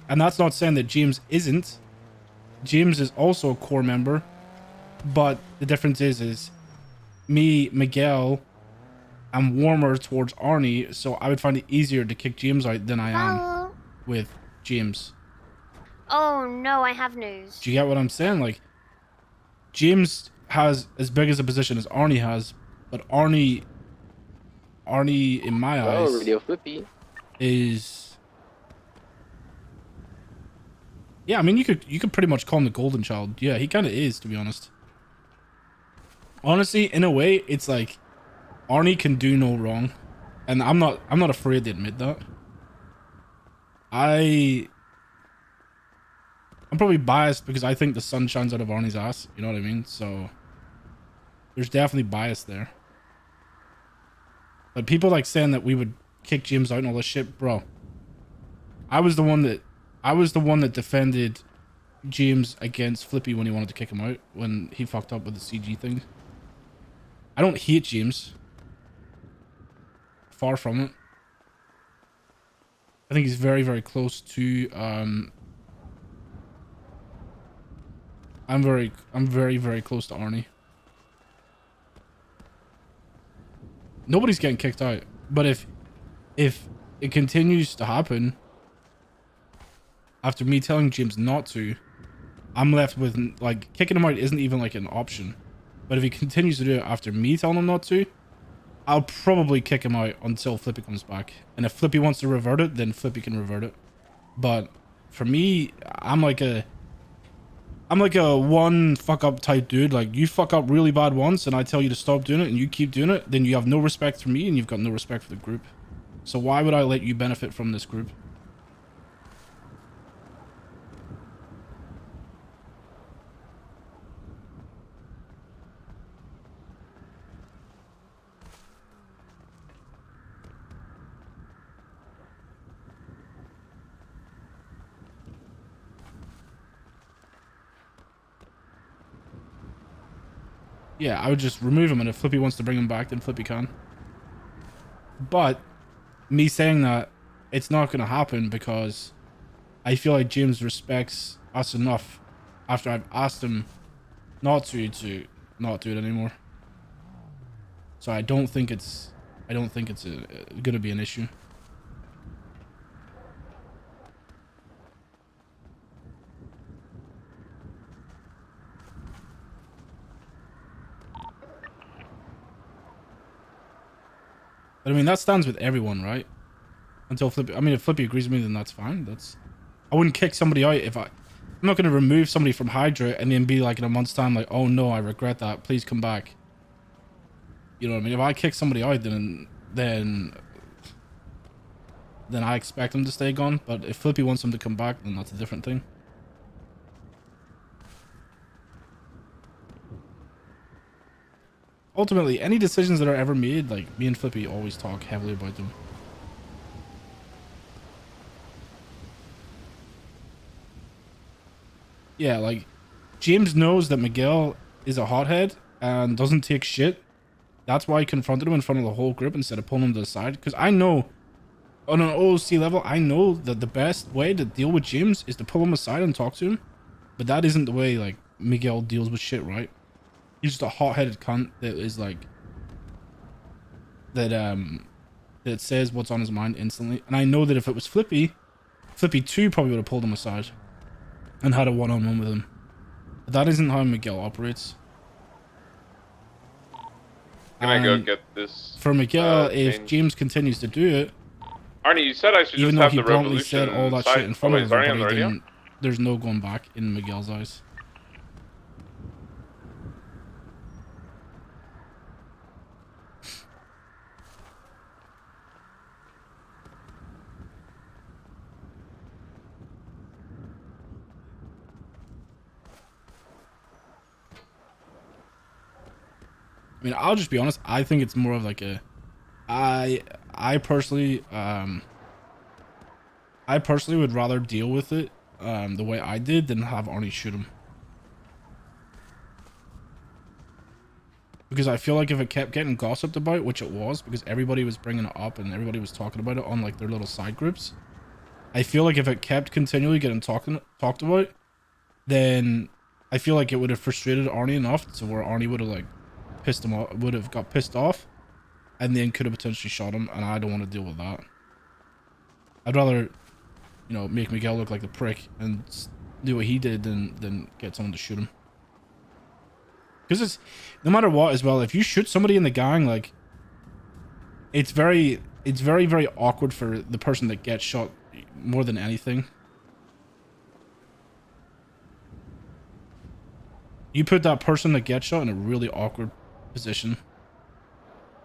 And that's not saying that James isn't. James is also a core member, but the difference is me, Miguel, I'm warmer towards Arnie, so I would find it easier to kick James out than I am with James. Oh no, I have news. Do you get what I'm saying? Like, James has as big as a position as Arnie has, but Arnie in my eyes Radio Flippy is, yeah, I mean, you could pretty much call him the golden child. Yeah, he kind of is, to be honest. Honestly, in a way, it's like Arnie can do no wrong, and I'm not afraid to admit that. I'm probably biased because I think the sun shines out of Arnie's ass, you know what I mean? So there's definitely bias there. But people like saying that we would kick James out and all this shit, bro. I was the one that defended James against Flippy when he wanted to kick him out, when he fucked up with the CG thing. I don't hate James. Far from it. I think he's very, very close to I'm very, very close to Arnie. Nobody's getting kicked out, but if it continues to happen after me telling James not to, I'm left with, like, kicking him out isn't even like an option. But if he continues to do it after me telling him not to, I'll probably kick him out until Flippy comes back. And if Flippy wants to revert it, then Flippy can revert it. But for me, I'm like a one fuck up type dude. Like, you fuck up really bad once and I tell you to stop doing it and you keep doing it, then you have no respect for me and you've got no respect for the group. So why would I let you benefit from this group? Yeah, I would just remove him, and if Flippy wants to bring him back, then Flippy can. But me saying that, it's not going to happen because I feel like James respects us enough after I've asked him not to not do it anymore. So I don't think it's going to be an issue. But I mean, that stands with everyone, right? Until Flippy, I mean, if Flippy agrees with me, then that's fine. I wouldn't kick somebody out if I'm not going to remove somebody from Hydra and then be like in a month's time, like, oh no, I regret that. Please come back. You know what I mean? If I kick somebody out, then I expect them to stay gone. But if Flippy wants them to come back, then that's a different thing. Ultimately, any decisions that are ever made, like, me and Flippy always talk heavily about them. Yeah, like, James knows that Miguel is a hothead and doesn't take shit. That's why I confronted him in front of the whole group instead of pulling him to the side. Because I know, on an OOC level, I know that the best way to deal with James is to pull him aside and talk to him. But that isn't the way, like, Miguel deals with shit, right? He's just a hot-headed cunt that is like that says what's on his mind instantly. And I know that if it was Flippy 2 probably would have pulled him aside and had a one-on-one with him. But that isn't how Miguel operates. Can I go get this? For Miguel, if James continues to do it, Arnie, you said I should even just though have he the bluntly revolution said all that side. shit in front of everybody, The then there's no going back in Miguel's eyes. I mean, I'll just be honest. I think it's more of like a, I personally would rather deal with it the way I did than have Arnie shoot him. Because I feel like if it kept getting gossiped about, which it was, because everybody was bringing it up and everybody was talking about it on like their little side groups, I feel like if it kept continually getting talked about, then I feel like it would have frustrated Arnie enough to where Arnie would have like pissed him off, would have got pissed off, and then could have potentially shot him. And I don't want to deal with that. I'd rather, you know, make Miguel look like the prick and do what he did than get someone to shoot him. Because it's no matter what as well. If you shoot somebody in the gang, like it's very awkward for the person that gets shot more than anything. You put that person that gets shot in a really awkward position.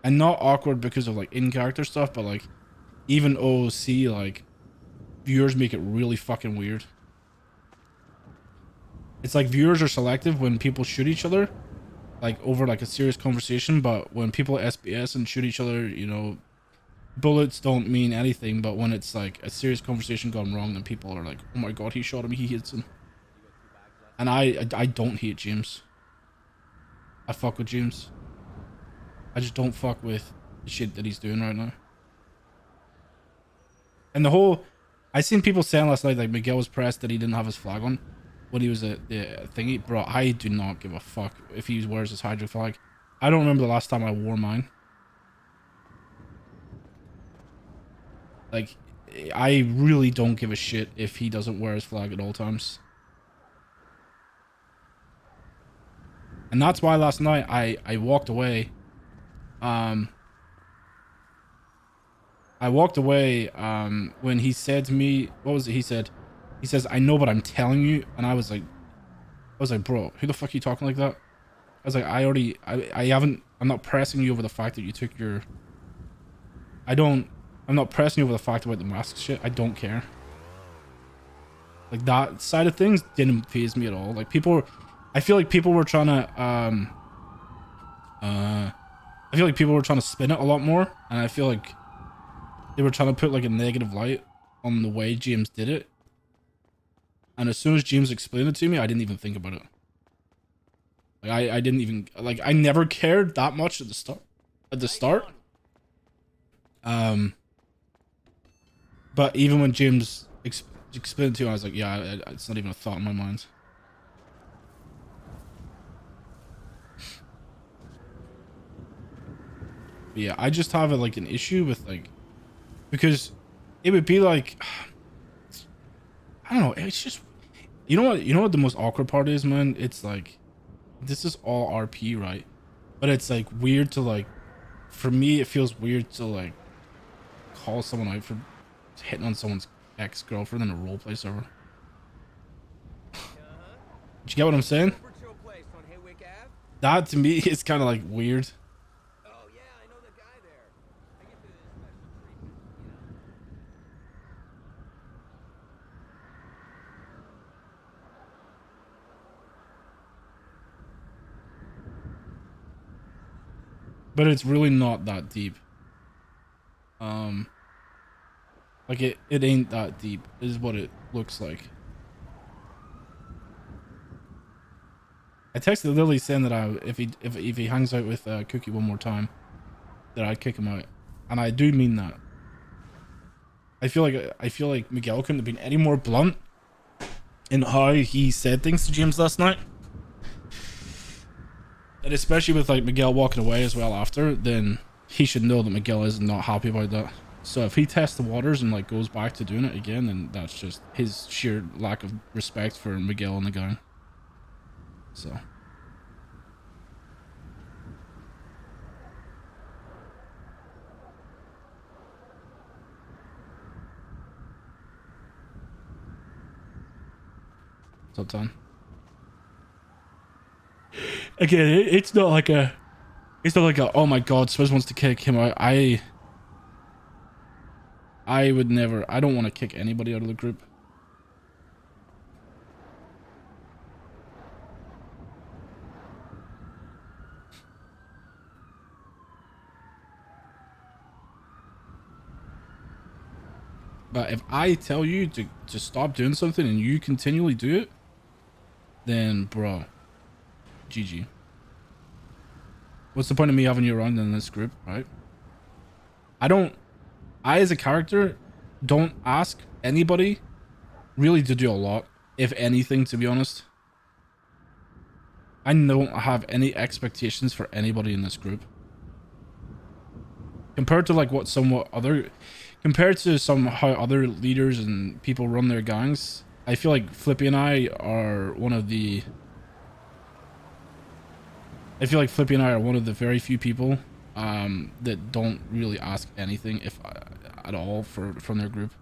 And not awkward because of like in-character stuff, but like even OOC, like viewers make it really fucking weird. It's like viewers are selective when people shoot each other, like over like a serious conversation, but when people SBS and shoot each other, you know, bullets don't mean anything, but when it's like a serious conversation gone wrong, then people are like, oh my god, he shot him, he hits him. And I don't hate James. I fuck with James. I just don't fuck with the shit that he's doing right now. And the whole, I seen people saying last night like Miguel was pressed that he didn't have his flag on when he was at the thingy. Bro, I do not give a fuck if he wears his Hydra flag. I don't remember the last time I wore mine. Like, I really don't give a shit if he doesn't wear his flag at all times. And that's why last night I walked away. I walked away when he said to me, what was it he said? He says, I know, but I'm telling you. And I was like, bro, who the fuck are you talking like that? I was like, I'm not pressing you over the fact that you took your, I'm not pressing you over the fact about the mask shit. I don't care. Like that side of things didn't faze me at all. Like I feel like people were trying to spin it a lot more, and I feel like they were trying to put like a negative light on the way James did it. And as soon as James explained it to me, I didn't even think about it. Like I didn't even, like, I never cared that much at the start. But even when James explained it to me, I was like, yeah, it's not even a thought in my mind. But yeah, I just have like an issue with like, because it would be like, I don't know, it's just, you know what the most awkward part is, man? It's like, this is all RP, right? But it's like weird to like, for me, it feels weird to like call someone out for hitting on someone's ex-girlfriend in a roleplay server. Did you get what I'm saying? That to me is kind of like weird. But it's really not that deep. Like it ain't that deep is what it looks like. I texted Lily saying that if he hangs out with Cookie one more time, that I'd kick him out, and I do mean that. I feel like Miguel couldn't have been any more blunt in how he said things to James last night. And especially with like Miguel walking away as well after, then he should know that Miguel is not happy about that. So if he tests the waters and like goes back to doing it again, then that's just his sheer lack of respect for Miguel and the gang. So what's up, Tom? Again, it's not like a oh my god, Swizz wants to kick him out. I would never, I don't want to kick anybody out of the group. But if I tell you to stop doing something and you continually do it, then bro, GG. What's the point of me having you around in this group, right? I as a character, don't ask anybody really to do a lot, if anything, to be honest. I don't have any expectations for anybody in this group. Compared to like what compared to how other leaders and people run their gangs, I feel like Flippy and I are one of the very few people that don't really ask anything, if at all, from their group.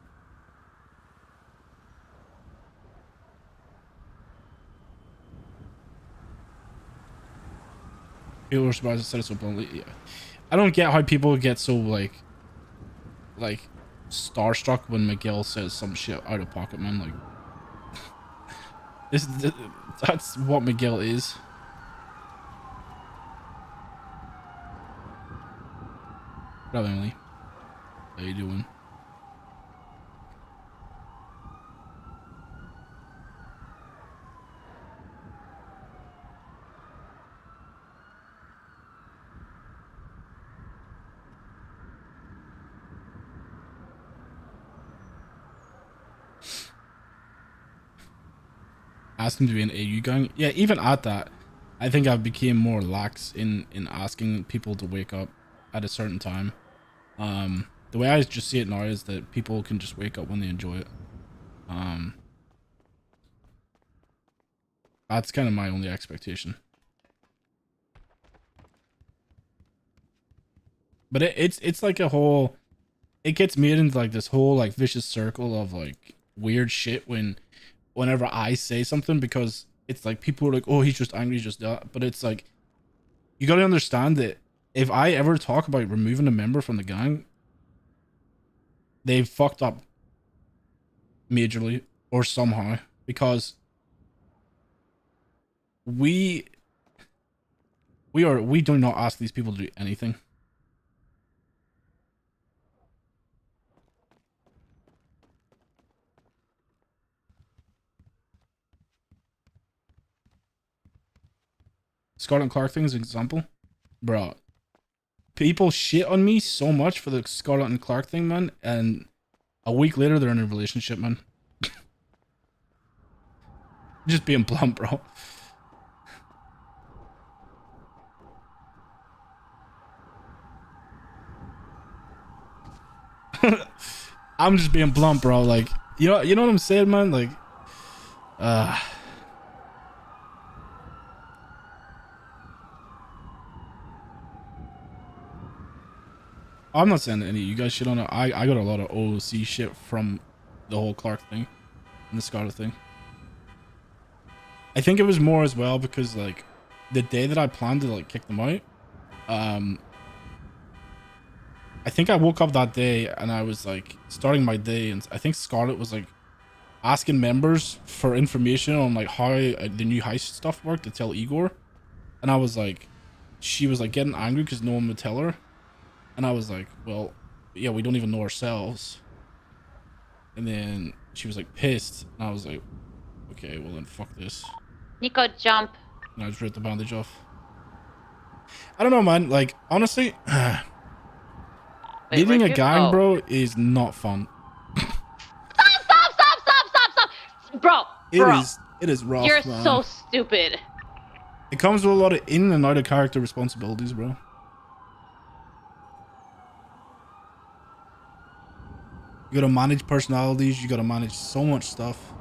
People were surprised I said it so bluntly. Yeah. I don't get how people get so like starstruck when Miguel says some shit out of pocket, man. Like that's what Miguel is. Hello, Emily. How you doing? Ask him to be an AU gang. Yeah, even at that, I think I became more lax in asking people to wake up at a certain time. The way I just see it now is that people can just wake up when they enjoy it. That's kind of my only expectation. But it's like a whole, it gets made into like this whole like vicious circle of like weird shit whenever I say something, because it's like people are like, oh, he's just angry, he's just that. But it's like, you gotta understand that if I ever talk about removing a member from the gang, they've fucked up majorly or somehow, because we do not ask these people to do anything. Scarlet Clark thing is an example. Bro, people shit on me so much for the Scarlet and Clark thing, man, and a week later they're in a relationship, man. Just being blunt, bro. I'm just being blunt, bro. Like, you know what I'm saying, man? Like, I'm not saying that any of you guys shit on it. I got a lot of OOC shit from the whole Clark thing and the Scarlet thing. I think it was more as well because like the day that I planned to like kick them out, I think I woke up that day and I was like starting my day, and I think Scarlet was like asking members for information on like how the new heist stuff worked to tell Igor, and I was like, she was like getting angry because no one would tell her, and I was like, well, yeah, we don't even know ourselves. And then she was like pissed, and I was like, okay, well then fuck this. Nico, jump. And I just ripped the bandage off. I don't know, man. Like, honestly, leading a gang, bro, is not fun. Stop! Bro, It is rough, you're man. so stupid. It comes with a lot of in and out of character responsibilities, bro. You gotta manage personalities. You gotta manage so much stuff.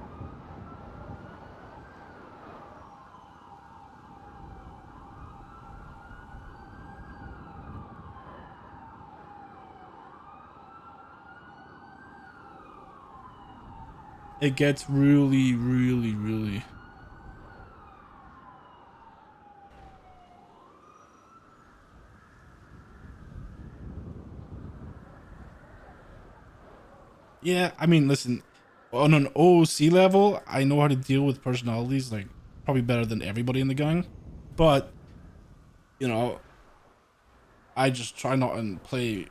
It gets really, really, really. Yeah, I mean, listen, on an OOC level, I know how to deal with personalities, like, probably better than everybody in the gang. But, you know, I just try not and play